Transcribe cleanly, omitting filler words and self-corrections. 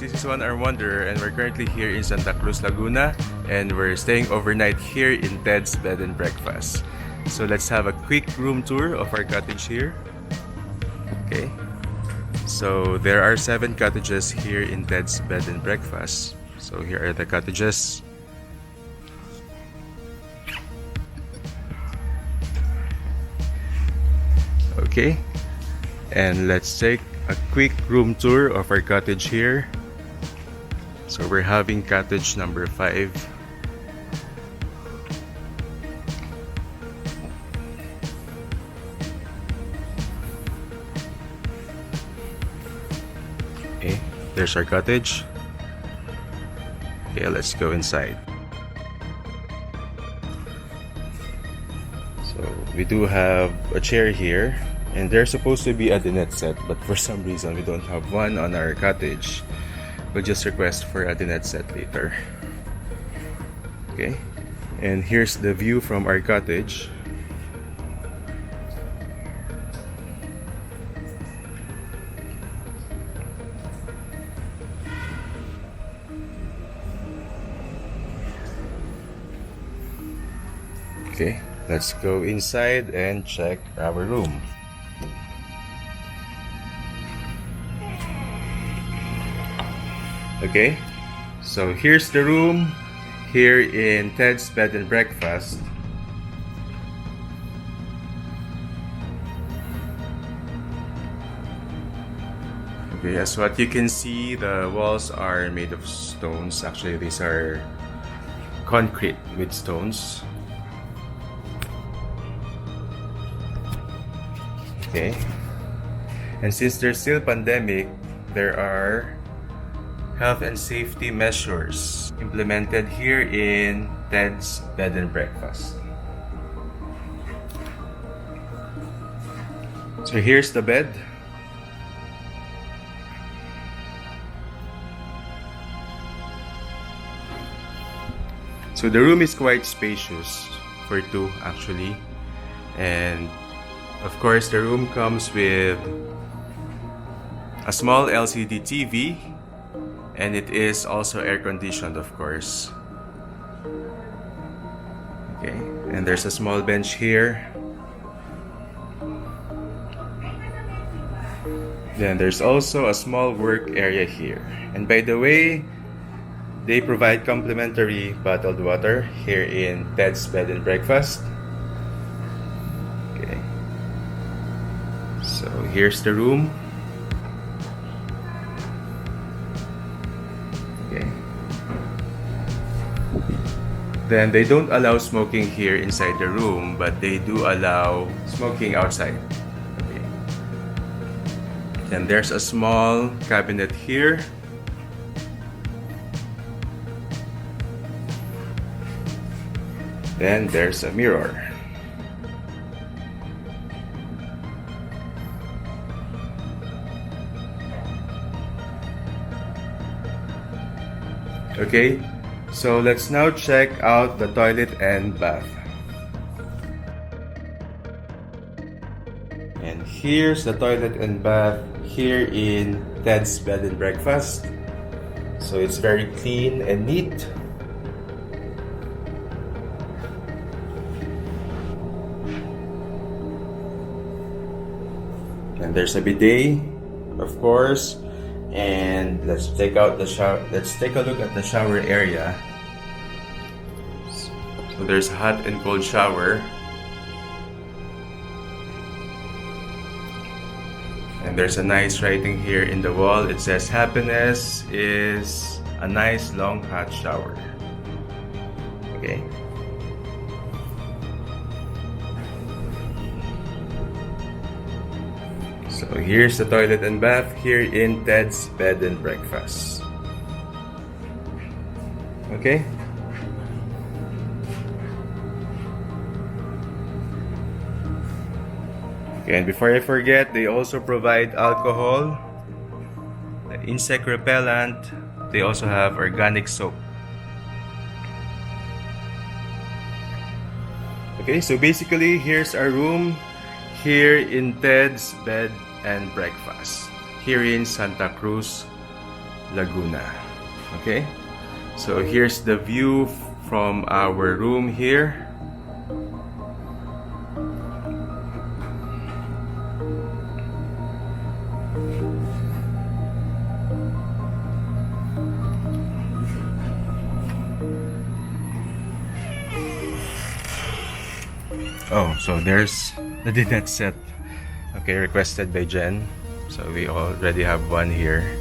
this is 𝗦𝗪𝗪𝗡𝗪𝗢𝗢𝗡 and we're currently here in Sta.Cruz Laguna and we're staying overnight here in Ted's Bed and Breakfast. So let's have a quick room tour of our cottage here. Okay, so there are 7 cottages here in Ted's Bed and Breakfast. So here are the cottages. Okay, and let's take a quick room tour of our cottage here. So we're having cottage number 5. Okay, there's our cottage. Okay, let's go inside. So we do have a chair here, and there's supposed to be a dinette set, but for some reason we don't have one on our cottage. We'll just request for a dinette set later. Okay, and here's the view from our cottage. Okay, let's go inside and check our room. Okay, so here's the room here in Ted's Bed and Breakfast. Okay, as what you can see, the walls are made of stones. Actually, these are concrete with stones. Okay, and since there's still pandemic, there are health and safety measures implemented here in Ted's Bed and Breakfast. So here's the bed. So the room is quite spacious for 2 actually, and of course the room comes with a small LCD TV, and it is also air conditioned, of course. Okay, and there's a small bench here. Then there's also a small work area here. And by the way, they provide complimentary bottled water here in Ted's Bed and Breakfast. Okay, so here's the room. Then they don't allow smoking here inside the room, but they do allow smoking outside. Okay. Then there's a small cabinet here. Then there's a mirror. Okay, so let's now check out the toilet and bath. And here's the toilet and bath here in Ted's Bed and Breakfast. So it's very clean and neat. And there's a bidet, of course. And let's take out the shower. Let's take a look at the shower area. So there's a hot and cold shower. And there's a nice writing here in the wall. It says, "Happiness is a nice long hot shower." Okay. So here's the toilet and bath here in Ted's Bed and Breakfast. Okay. Okay, and before I forget, they also provide alcohol, insect repellent. They also have organic soap. Okay, so basically, here's our room here in Ted's Bed and Breakfast here in Sta.Cruz Laguna. Okay, so here's the view from our room here. Oh, so there's the dinette set. Okay, requested by Jen. So we already have one here.